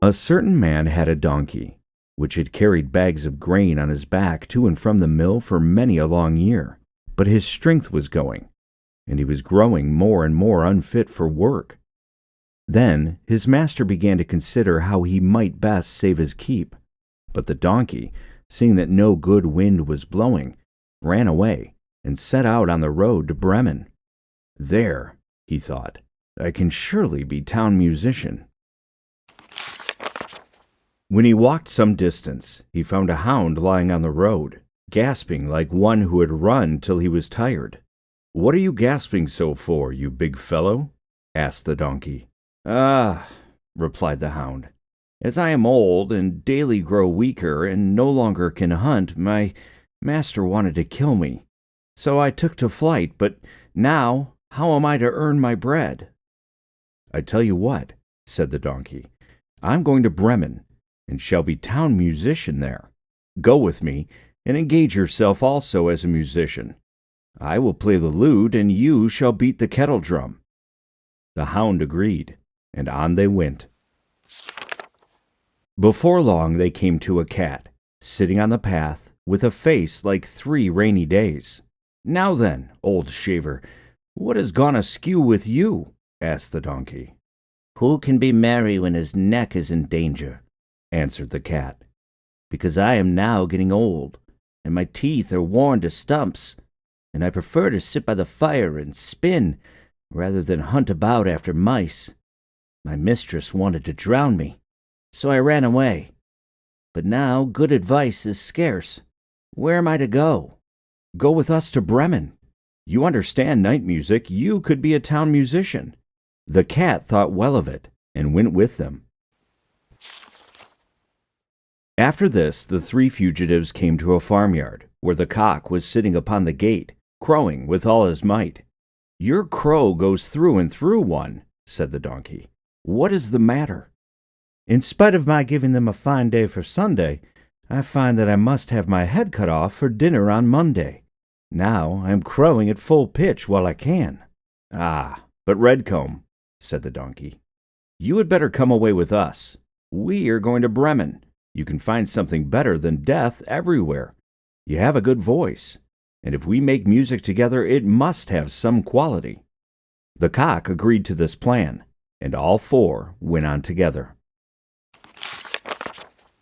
A certain man had a donkey, which had carried bags of grain on his back to and from the mill for many a long year. But his strength was going, and he was growing more and more unfit for work. Then his master began to consider how he might best save his keep. But the donkey, seeing that no good wind was blowing, ran away and set out on the road to Bremen. There, he thought, I can surely be town musician. When he walked some distance, he found a hound lying on the road, gasping like one who had run till he was tired. "What are you gasping so for, you big fellow?" asked the donkey. "Ah," replied the hound, "as I am old and daily grow weaker and no longer can hunt, my master wanted to kill me. So I took to flight, but now how am I to earn my bread?" "I tell you what," said the donkey, "I'm going to Bremen, and shall be town musician there. Go with me, and engage yourself also as a musician. I will play the lute, and you shall beat the kettle drum." The hound agreed, and on they went. Before long they came to a cat, sitting on the path, with a face like 3 rainy days. "Now then, old shaver, what has gone askew with you?" asked the donkey. "Who can be merry when his neck is in danger?" answered the cat. "Because I am now getting old, and my teeth are worn to stumps, and I prefer to sit by the fire and spin rather than hunt about after mice. My mistress wanted to drown me, so I ran away. But now good advice is scarce. Where am I to go?" "Go with us to Bremen. You understand night music. You could be a town musician." The cat thought well of it and went with them. After this, the 3 fugitives came to a farmyard, where the cock was sitting upon the gate, crowing with all his might. "Your crow goes through and through one," said the donkey. "What is the matter?" "In spite of my giving them a fine day for Sunday, I find that I must have my head cut off for dinner on Monday. Now I am crowing at full pitch while I can." "Ah, but Redcomb," said the donkey, "you had better come away with us. We are going to Bremen. You can find something better than death everywhere. You have a good voice, and if we make music together, it must have some quality." The cock agreed to this plan, and all 4 went on together.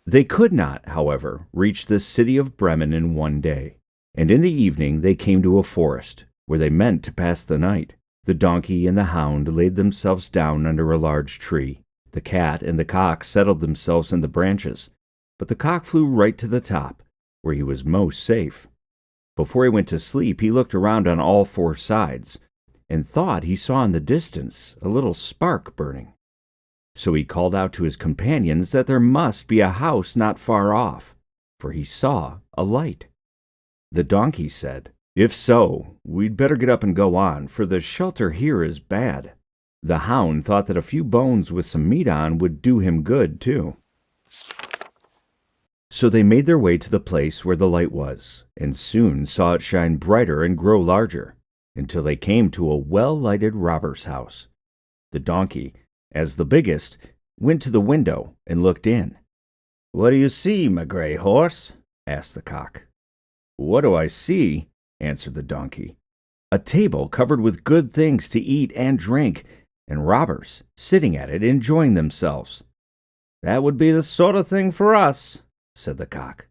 They could not, however, reach the city of Bremen in one day, and in the evening they came to a forest, where they meant to pass the night. The donkey and the hound laid themselves down under a large tree. The cat and the cock settled themselves in the branches, but the cock flew right to the top, where he was most safe. Before he went to sleep, he looked around on all 4 sides, and thought he saw in the distance a little spark burning. So he called out to his companions that there must be a house not far off, for he saw a light. The donkey said, "If so, we'd better get up and go on, for the shelter here is bad." The hound thought that a few bones with some meat on would do him good, too. So they made their way to the place where the light was, and soon saw it shine brighter and grow larger, until they came to a well-lighted robber's house. The donkey, as the biggest, went to the window and looked in. "What do you see, my gray horse?" asked the cock. "What do I see?" answered the donkey. "A table covered with good things to eat and drink, and robbers sitting at it enjoying themselves." "That would be the sort of thing for us," said the cock.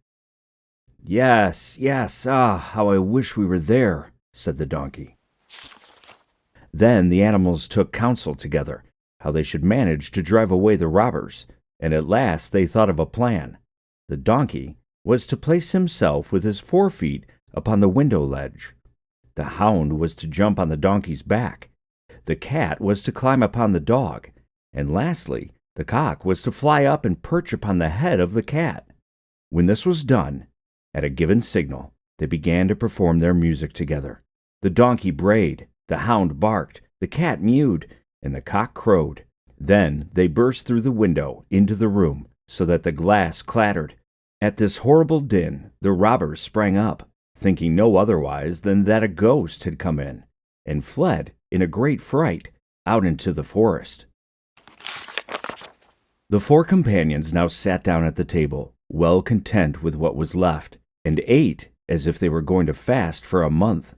Yes, ah, how I wish we were there," said the donkey. Then the animals took counsel together, how they should manage to drive away the robbers, and at last they thought of a plan. The donkey was to place himself with his 4 feet upon the window ledge. The hound was to jump on the donkey's back. The cat was to climb upon the dog, and lastly, the cock was to fly up and perch upon the head of the cat. When this was done, at a given signal, they began to perform their music together. The donkey brayed, the hound barked, the cat mewed, and the cock crowed. Then they burst through the window into the room, so that the glass clattered. At this horrible din, the robbers sprang up, thinking no otherwise than that a ghost had come in, and fled in a great fright out into the forest. The four companions now sat down at the table, well content with what was left, and ate as if they were going to fast for a month.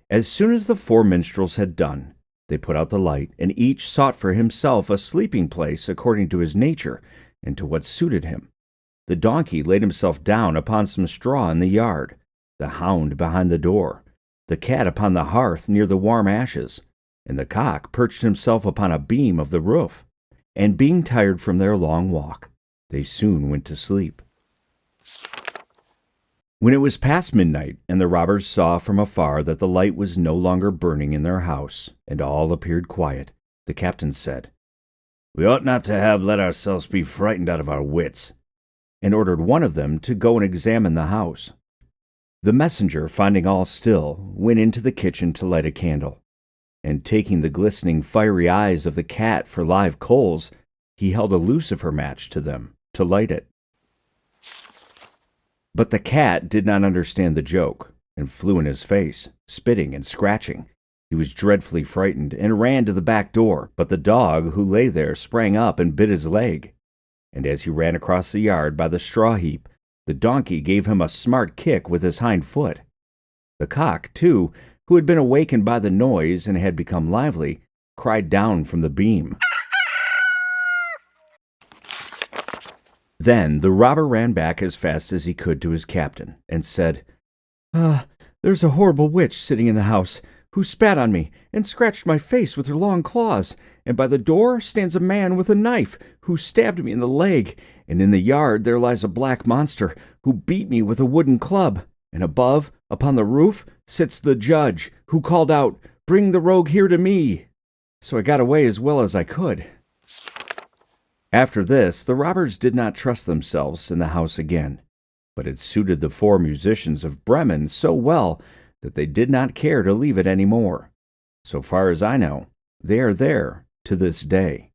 As soon as the four minstrels had done, they put out the light, and each sought for himself a sleeping place according to his nature and to what suited him. The donkey laid himself down upon some straw in the yard, the hound behind the door, the cat upon the hearth near the warm ashes, and the cock perched himself upon a beam of the roof. And being tired from their long walk, they soon went to sleep. When it was past midnight, and the robbers saw from afar that the light was no longer burning in their house, and all appeared quiet, the captain said, "We ought not to have let ourselves be frightened out of our wits," and ordered one of them to go and examine the house. The messenger, finding all still, went into the kitchen to light a candle, and taking the glistening fiery eyes of the cat for live coals, he held a lucifer match to them to light it. But the cat did not understand the joke, and flew in his face, spitting and scratching. He was dreadfully frightened, and ran to the back door, but the dog who lay there sprang up and bit his leg. And as he ran across the yard by the straw heap, the donkey gave him a smart kick with his hind foot. The cock, too, who had been awakened by the noise and had become lively, cried down from the beam. Then the robber ran back as fast as he could to his captain, and said, "There's a horrible witch sitting in the house, who spat on me, and scratched my face with her long claws, and by the door stands a man with a knife, who stabbed me in the leg, and in the yard there lies a black monster, who beat me with a wooden club, and above, upon the roof, sits the judge, who called out, 'Bring the rogue here to me!' So I got away as well as I could." After this, the robbers did not trust themselves in the house again, but it suited the four musicians of Bremen so well that they did not care to leave it any more. So far as I know, they are there to this day.